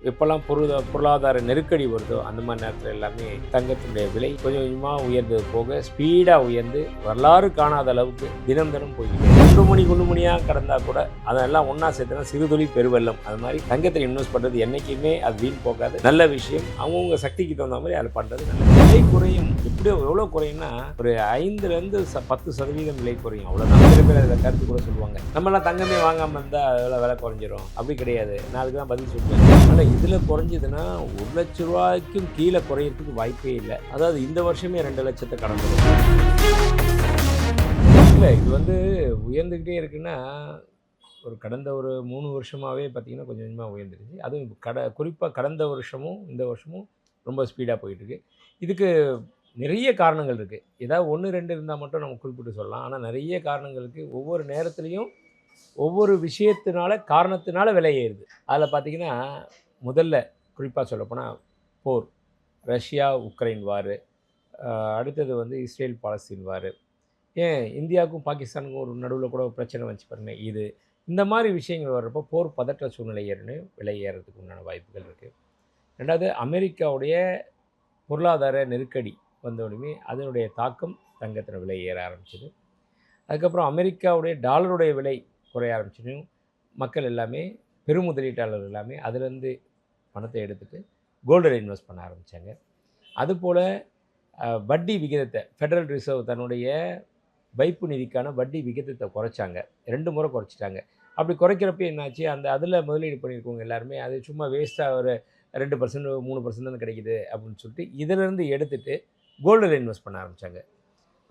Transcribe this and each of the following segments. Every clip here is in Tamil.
எப்போல்லாம் பொருளாதார நெருக்கடி வருதோ அந்த மாதிரி நேரத்தில் எல்லாமே தங்கத்தினுடைய விலை கொஞ்சம் கொஞ்சமாக உயர்ந்தது போக ஸ்பீடாக உயர்ந்து வரலாறு காணாத அளவுக்கு தினம் தினம் போய்கிட்டு குண்டு மணியாக கடந்தா கூட அதெல்லாம் ஒன்றா சேர்த்துனா சிறுதுளி பெருவெல்லம். அது மாதிரி தங்கத்தில் இன்வெஸ்ட் பண்ணுறது என்றைக்குமே அது வீண் போகாது, நல்ல விஷயம். அவங்கவுங்க சக்திக்கு தகுந்த மாதிரி அதை பண்ணுறது நல்லது. விலை குறையும், எப்படியோ எவ்வளோ குறையும்னா ஒரு 5லேருந்து 10% விலை குறையும், அவ்வளோதான். சில பேர் அதில் கருத்து கூட சொல்லுவாங்க, நம்மளாம் தங்கமே வாங்காமல் இருந்தால் அதில் விலை குறைஞ்சிரும். அப்படி கிடையாது, நான் அதுக்கு தான் பதில் சொல்லுவேன். ஆனால் இதில் குறைஞ்சதுன்னா 1 லட்ச ரூபாய்க்கும் கீழே குறையிறதுக்கு வாய்ப்பே இல்லை. அதாவது இந்த வருஷமே 2 லட்சத்தை கடந்துடும். இல்லை, இது உயர்ந்துக்கிட்டே இருக்குன்னா கடந்த ஒரு 3 வருஷமாகவே பார்த்திங்கன்னா கொஞ்சம் கொஞ்சமாக உயர்ந்துருச்சு. அதுவும் குறிப்பாக கடந்த வருஷமும் இந்த வருஷமும் ரொம்ப ஸ்பீடாக போயிட்டுருக்கு. இதுக்கு நிறைய காரணங்கள் இருக்குது. ஏதாவது 1, 2 இருந்தால் மட்டும் நம்ம குறிப்பிட்டு சொல்லலாம். ஆனால் நிறைய காரணங்களுக்கு ஒவ்வொரு நேரத்துலையும் ஒவ்வொரு காரணத்தினால விலை ஏறுது. அதில் பார்த்திங்கன்னா முதல்ல குறிப்பாக சொல்லப்போனால் போர், ரஷ்யா உக்ரைன் வாரு, அடுத்தது இஸ்ரேல் பாலஸ்தீன் வாரு, ஏன் இந்தியாவுக்கும் பாகிஸ்தானுக்கும் ஒரு நடுவில் கூட பிரச்சனை வந்துச்சு பாருங்கள். இந்த மாதிரி விஷயங்கள் வர்றப்போ போர் பதற்ற சூழ்நிலை விலை ஏறதுக்கு உண்டான வாய்ப்புகள் இருக்குது. ரெண்டாவது, அமெரிக்காவுடைய பொருளாதார நெருக்கடி வந்தோடனே அதனுடைய தாக்கம் தங்கத்தின் விலை ஏற ஆரம்பிச்சிது. அதுக்கப்புறம் அமெரிக்காவுடைய டாலருடைய விலை குறைய ஆரம்பிச்சதும் மக்கள் எல்லாமே, பெருமுதலீட்டாளர்கள் எல்லாமே அதிலேருந்து பணத்தை எடுத்துகிட்டு கோல்டில் இன்வெஸ்ட் பண்ண ஆரம்பித்தாங்க. அதுபோல் வட்டி விகிதத்தை ஃபெடரல் ரிசர்வ் தன்னுடைய வைப்பு நிதிக்கான வட்டி விகிதத்தை குறைச்சாங்க. 2 முறை குறைச்சிட்டாங்க. அப்படி குறைக்கிறப்ப என்னாச்சு, அதில் முதலீடு பண்ணியிருக்கவங்க எல்லாருமே அது சும்மா வேஸ்ட்டாக ஒரு 2% 3% தான் கிடைக்குது அப்படின்னு சொல்லிட்டு இதிலேருந்து எடுத்துகிட்டு கோல்டில் இன்வெஸ்ட் பண்ண ஆரம்பித்தாங்க.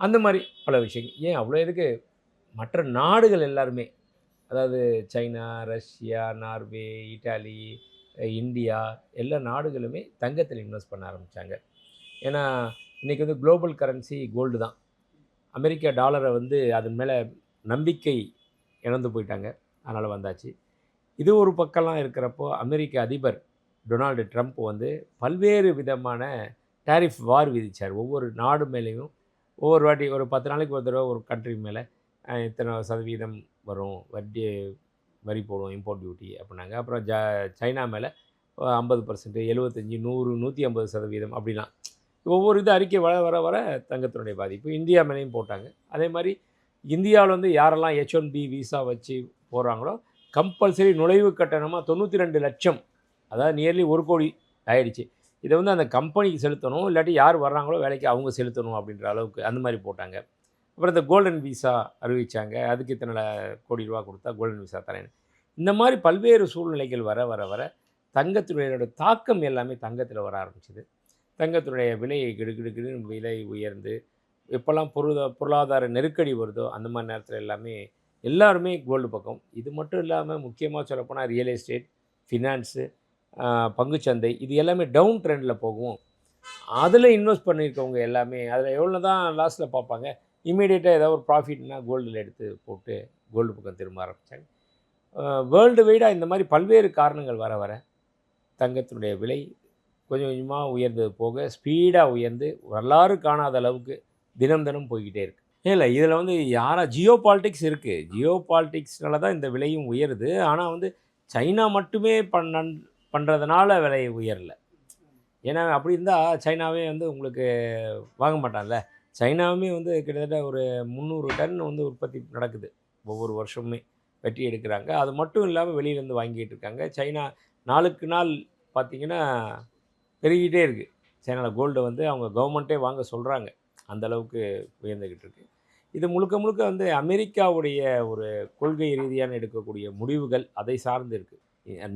அந்த மாதிரி பல விஷயங்கள். ஏன் அவ்வளோ எதுக்கு, மற்ற நாடுகள் எல்லாருமே, அதாவது China, Russia, Norway, Italy, India, எல்லா நாடுகளுமே தங்கத்தில் இன்வெஸ்ட் பண்ண ஆரம்பித்தாங்க. ஏன்னா இன்றைக்கி குளோபல் கரன்சி கோல்டு தான். அமெரிக்கா டாலரை அதன் மேலே நம்பிக்கை இழந்து போயிட்டாங்க, அதனால் வந்தாச்சு. இது ஒரு பக்கம்லாம் இருக்கிறப்போ அமெரிக்க அதிபர் டொனால்டு ட்ரம்ப் பல்வேறு விதமான டேரிஃப் வார் விதித்தார். ஒவ்வொரு நாடு மேலேயும் ஒவ்வொரு வாட்டி ஒரு 10 நாளைக்கு ஒரு தடவை ஒரு கண்ட்ரி மேலே இத்தனை சதவீதம் வரும் வரி போடும், இம்போர்ட் டியூட்டி அப்படின்னாங்க. அப்புறம் சைனா மேலே 50%, 75, 100, 150% அப்படிலாம் ஒவ்வொரு அறிக்கை வர வர தங்கத்தினுடைய பாதிப்பு இந்தியா மேலேயும் போட்டாங்க. அதே மாதிரி இந்தியாவில் யாரெல்லாம் H1B விசா வச்சு போகிறாங்களோ கம்பல்சரி நுழைவு கட்டணமாக 92 லட்சம், அதாவது நியர்லி 1 கோடி ஆயிடுச்சு. இதை அந்த கம்பெனிக்கு செலுத்தணும், இல்லாட்டி யார் வர்றாங்களோ வேலைக்கு அவங்க செலுத்தணும் அப்படின்ற அளவுக்கு அந்த மாதிரி போட்டாங்க. அப்புறம் இந்த கோல்டன் விசா அறிவித்தாங்க, அதுக்கு இத்தனை கோடி ரூபா கொடுத்தா கோல்டன் விசா தரேன். இந்த மாதிரி பல்வேறு சூழ்நிலைகள் வர வர வர தங்கத்தினுடைய தாக்கம் எல்லாமே தங்கத்தில் வர ஆரம்பிச்சிது. தங்கத்தினுடைய விலை கிடுகிடுன்னு விலை உயர்ந்து எப்போல்லாம் பொருளாதார நெருக்கடி வருதோ அந்த மாதிரி நேரத்தில் எல்லாருமே கோல்டு பக்கம். இது மட்டும் இல்லாமல் முக்கியமாக சொல்லப்போனால் ரியல் எஸ்டேட், ஃபினான்ஸு, பங்குச்சந்தை, இது எல்லாமே டவுன் ட்ரெண்டில் போகும். அதில் இன்வெஸ்ட் பண்ணியிருக்கவங்க எல்லாமே அதில் எவ்வளோ தான் லாஸில் பார்ப்பாங்க, இமீடியட்டாக ஏதாவது ஒரு ப்ராஃபிட்னா கோல்டில் எடுத்து போட்டு கோல்டு பக்கம் திரும்ப ஆரம்பித்தாங்க. வேர்ல்டு வைடாக இந்த மாதிரி பல்வேறு காரணங்கள் வர வர தங்கத்தினுடைய விலை கொஞ்சம் கொஞ்சமாக உயர்ந்தது போக ஸ்பீடாக உயர்ந்து வரலாறு காணாத அளவுக்கு தினம் தினம் போய்கிட்டே இருக்குது. இல்லை, இதில் ஜியோ பாலிட்டிக்ஸ் இருக்குது. ஜியோ பாலிட்டிக்ஸ்னால தான் இந்த விலையும் உயருது. ஆனால் சைனா மட்டுமே பண்ணுறதுனால விலை உயரலை. ஏன்னா அப்படி இருந்தால் சைனாவே உங்களுக்கு வாங்க மாட்டான்ல. சைனாவுமே கிட்டத்தட்ட ஒரு 300 டன் உற்பத்தி நடக்குது ஒவ்வொரு வருஷமுமே, வெட்டி எடுக்கிறாங்க. அது மட்டும் இல்லாமல் வெளியிலேருந்து வாங்கிட்டு இருக்காங்க. சைனா நாளுக்கு நாள் பார்த்திங்கன்னா பெருகிட்டே இருக்குது. சைனாவில் கோல்டு அவங்க கவர்மெண்ட்டே வாங்க சொல்கிறாங்க, அந்தளவுக்கு உயர்ந்துக்கிட்டு இருக்குது. இது முழுக்க முழுக்க அமெரிக்காவுடைய ஒரு கொள்கை ரீதியான எடுக்கக்கூடிய முடிவுகள் அதை சார்ந்து இருக்குது.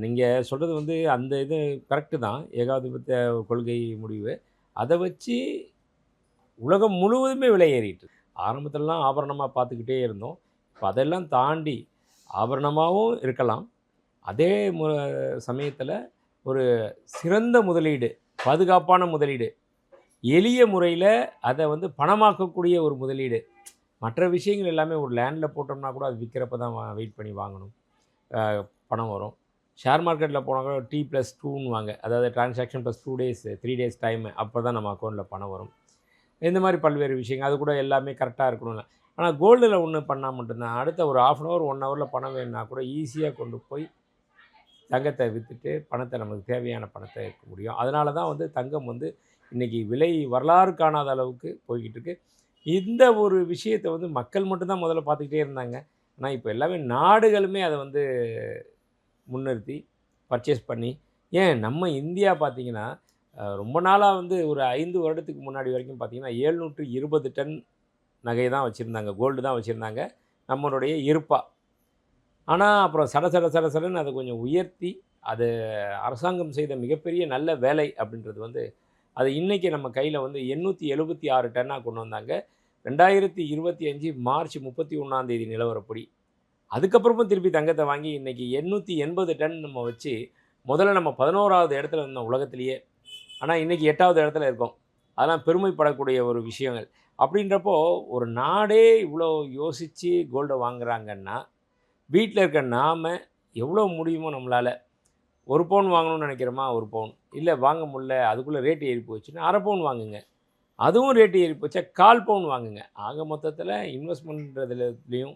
நீங்கள் சொல்கிறது அந்த இது கரெக்டு தான், ஏகாதிபத்திய கொள்கை முடிவு. அதை வச்சு உலகம் முழுவதுமே விலை ஏறிட்டு. ஆரம்பத்திலலாம் ஆபரணமாக பார்த்துக்கிட்டே இருந்தோம். இப்போ அதெல்லாம் தாண்டி ஆபரணமாகவும் இருக்கலாம், அதே சமயத்தில் ஒரு சிறந்த முதலீடு, பாதுகாப்பான முதலீடு, எளிய முறையில் அதை பணமாக்கக்கூடிய ஒரு முதலீடு. மற்ற விஷயங்கள் எல்லாமே ஒரு லேண்டில் போட்டோம்னா கூட அது விற்கிறப்ப தான் வெயிட் பண்ணி வாங்கணும், பணம் வரும். ஷேர் மார்க்கெட்டில் போனால் கூட T+2 வாங்க, அதாவது டிரான்சாக்ஷன் +2 days 3 days டைம், அப்போ தான் நம்ம அக்கௌண்ட்டில் பணம் வரும். இந்த மாதிரி பல்வேறு விஷயங்கள் அது கூட எல்லாமே கரெக்டாக இருக்கணும்ல. ஆனால் கோல்டில் ஒன்று பண்ணால் மட்டும்தான், அடுத்த ஒரு ½ hour 1 hourல பணம் வேணுன்னா கூட ஈஸியாக கொண்டு போய் தங்கத்தை விற்றுட்டு பணத்தை நமக்கு தேவையான பணத்தை எடுக்க முடியும். அதனால தான் வந்து தங்கம் வந்து இன்றைக்கி விலை வரலாறு காணாத அளவுக்கு போய்கிட்டு இருக்கு. இந்த ஒரு விஷயத்த வந்து மக்கள் மட்டும் தான் முதல்ல பார்த்துக்கிட்டே இருந்தாங்க. ஆனா இப்போ எல்லாமே நாடுகளுமே அத வந்து முன்னிறுத்தி பர்ச்சேஸ் பண்ணி ஏன் நம்ம இந்தியா பார்த்தீங்கன்னா, ரொம்ப நாளா வந்து ஒரு 5 வருடத்துக்கு முன்னாடி வரைக்கும் பார்த்தீங்கன்னா, 720 டன் நகை தான் வச்சிருந்தாங்க. கோல்டு தான் வச்சிருந்தாங்க. நம்மளுடைய இருப்பா. ஆனா, அப்புறம் சட சட சட சடன்னு அத கொஞ்சம் உயர்த்தி, அது அரசாங்கம் செய்த மிகப்பெரிய நல்ல வேலை அப்படின்றது வந்து, அது இன்னைக்கு நம்ம கையில வந்து 876 டன்னா கொண்டு வந்தாங்க. 2025 மார்ச் 31ஆம் தேதி நிலவரப்படி. அதுக்கப்புறமும் திருப்பி தங்கத்த வாங்கி இன்னைக்கு 880 டன் நம்ம வச்சு, முதல்ல நம்ம 11வது இடத்துல இருந்தோம் உலகத்திலேயே. ஆனா, இன்னைக்கு 8வது இடத்துல இருக்கோம். அதெல்லாம் பெருமைப்படக்கூடிய ஒரு விஷயங்கள். அப்படின்றப்போ, ஒரு நாடே இவ்வளோ யோசிச்சு கோல்ட வாங்குறாங்கன்னா, வீட்ல இருக்க நாம எவ்வளோ முடியுமோ நம்மளால, 1 பவுன் வாங்கணும்னு நெனைக்கிறோமா 1 பவுன். இல்ல வாங்க முடியல, அதுக்குள்ள ரேட் ஏறி போச்சுன்னா 1/2 பவுன் வாங்குங்க. அதுவும் ரேட் ஏறி போச்சா 1/4 பவுன் வாங்குங்க. ஆக மொத்தத்தில இன்வெஸ்ட்மெண்ட்ன்றதுலயும்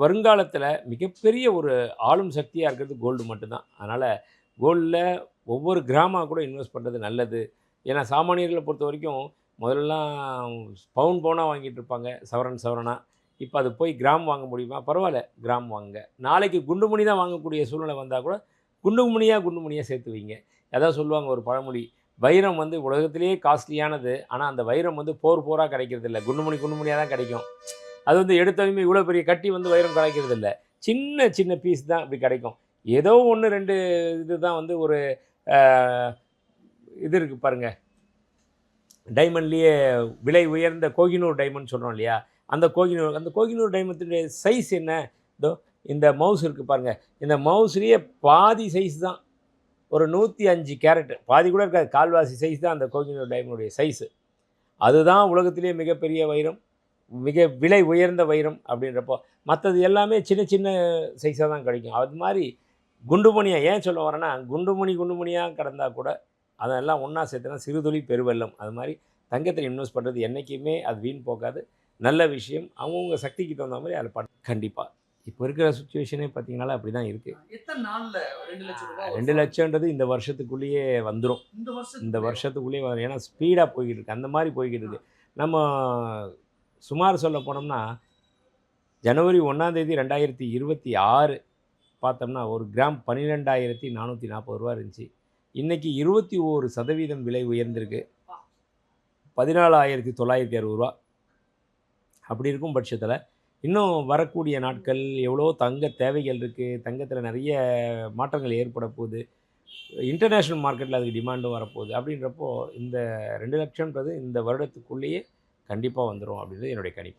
வருங்காலத்தில மிகப்பெரிய ஒரு ஆளும் சக்தியா இருக்கிறது கோல்டு மட்டும் தான். அதனால கோல்ட்ல ஒவ்வொரு கிராமா கூட இன்வெஸ்ட் பண்றது நல்லது. ஏன்னா சாமானியர்கள பொறுத்தவரைக்கும் முதல்லலாம் பவுன் பவுனா வாங்கிட்டு இருப்பாங்க. சவரன் சவரனா. இப்ப அது போய் கிராம் வாங்க முடியுமா? பரவால்ல கிராம் வாங்குங்க. நாளைக்கு குண்டு மணி தான் வாங்கக்கூடிய சூழ்நிலை வந்தா கூட, குண்டு மணியா சேர்த்து வைங்க. அதான் சொல்லுவாங்க ஒரு பழமொழி. வைரம் வந்து உலகத்திலேயே காஸ்ட்லியானது. ஆனா அந்த வைரம் வந்து போரா கிடைக்கிறதில்ல. குண்டு மணியா தான் கிடைக்கும். அது வந்து எடுத்ததுமே இவ்வளோ பெரிய கட்டி வந்து வைரம் கிடைக்கிறதில்ல. சின்ன சின்ன பீஸ் தான் இப்படி கிடைக்கும். ஏதோ 1, 2 இது தான் வந்து ஒரு அ இது இருக்கு பாருங்க. டைமண்ட்லேயே விலை உயர்ந்த கோகினூர் டைமண்ட் சொல்றோம் இல்லையா? அந்த கோகினூர் டைமண்ட்ஸுடைய சைஸ் என்ன? இதோ இந்த மவுஸ் இருக்கு பாருங்க. இந்த மவுஸ்லயே பாதி சைஸ் தான். ஒரு 105 கேரட். பாதி கூட இருக்காது. கால்வாசி சைஸ் தான் அந்த கோகினூர் டைமண்டுடைய சைஸு. அதுதான் உலகத்திலேயே மிகப்பெரிய வைரம். மிக விலை உயர்ந்த வைரம் அப்படின்றப்போ, மத்தது எல்லாமே சின்ன சின்ன சைஸா தான் கிடைக்கும். அது மாரி குண்டுமணியா ஏன் சொல்ல வரேன்னா, குண்டுமணியா கிடந்தா கூட, அதெல்லாம் ஒண்ணா சேர்த்தோன்னா சிறுதுளி பெருவெள்ளம். அது மாரி தங்கத்தில இன்வெஸ்ட் பண்றது என்னைக்குமே அது வீண் போகாது. நல்ல விஷயம். அவங்கவங்க சக்திக்கு தகுந்த மாரி அதில கண்டிப்பா. இப்போ இருக்கிற சிச்சுவேஷனே பார்த்தீங்கனாலே அப்படி தான் இருக்கு. எத்தன நாள்ல ரூ. 2,00,000 ஒரு 2,00,000ன்றது இந்த வருஷத்துக்குள்ளேயே வந்துரும். இந்த இந்த வருஷத்துக்குள்ளயா? வருஷத்துக்குள்ளேயே வரும். ஏன்னா ஸ்பீடா போய்க்கிட்டு இருக்கு. அந்த மாரி போய்க்கிட்டு ஆ. இருக்கு. நம்ம சுமார் சொல்ல போனோம்னா, ஜனவரி 1ஆம் தேதி 2026 பார்த்தோம்னா, ஒரு கிராம் ரூ. 12,440 இருந்துச்சு. இன்னைக்கு 21% விலை உயர்ந்திருக்கு. அப்பா! ரூ. 14,960. அப்படி இருக்கும் பட்சத்தில, இன்னும் வரக்கூடிய நாட்கள் எவ்வளோ தங்க தேவைகள் இருக்கு. தங்கத்தில நெறைய மாற்றங்கள் ஏற்பட போது. இன்டர்நேஷனல் மார்க்கெட்ல அதுக்கு டிமாண்டும் வரப்போகுது. அப்படின்றப்போ இந்த 2,00,000ன்றது இந்த வருடத்துக்குள்ளேயே கண்டிப்பா வந்துரும் அப்படின்றது என்னுடைய கணிப்பு.